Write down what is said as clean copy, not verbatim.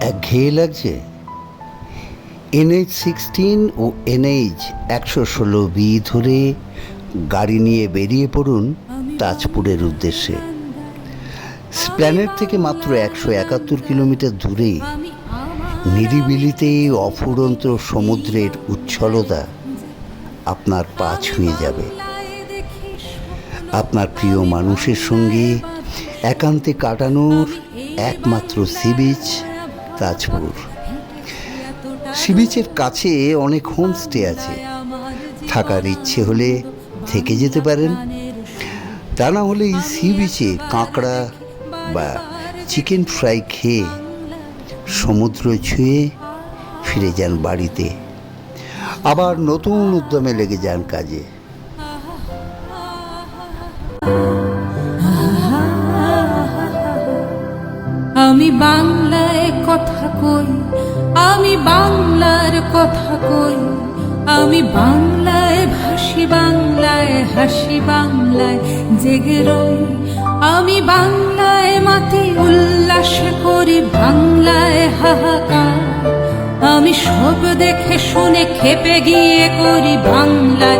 একঘেয়ে লাগছে? NH-16 ও NH-116B ধরে গাড়ি নিয়ে বেরিয়ে পড়ুন তাজপুরের উদ্দেশ্যে। স্প্ল্যানেড থেকে মাত্র 171 কিলোমিটার দূরে নিরিবিলিতে অফুরন্ত সমুদ্রের উচ্ছলতা আপনার পা ছুঁয়ে যাবে। আপনার প্রিয় মানুষের সঙ্গে একান্তে কাটানোর একমাত্র সি বিচ তাজপুর। সি বিচের কাছে অনেক হোমস্টে আছে, থাকার ইচ্ছে হলে থেকে যেতে পারেন। তা না হলে এই সি বিচে কাঁকড়া বা চিকেন ফ্রাই খেয়ে সমুদ্র ছুঁয়ে ফিরে যান বাড়িতে, আবার নতুন উদ্যমে লেগে যান কাজে। আমি বাংলায় কথা কই, আমি বাংলার কথা কই, আমি বাংলায় ভাসি, বাংলায় হাসি, বাংলায় জেগে রই। আমি বাংলায় মাতি উল্লাস করি, বাংলায় হাহাকার। আমি সব দেখে শুনে খেপে গিয়ে করি বাংলায়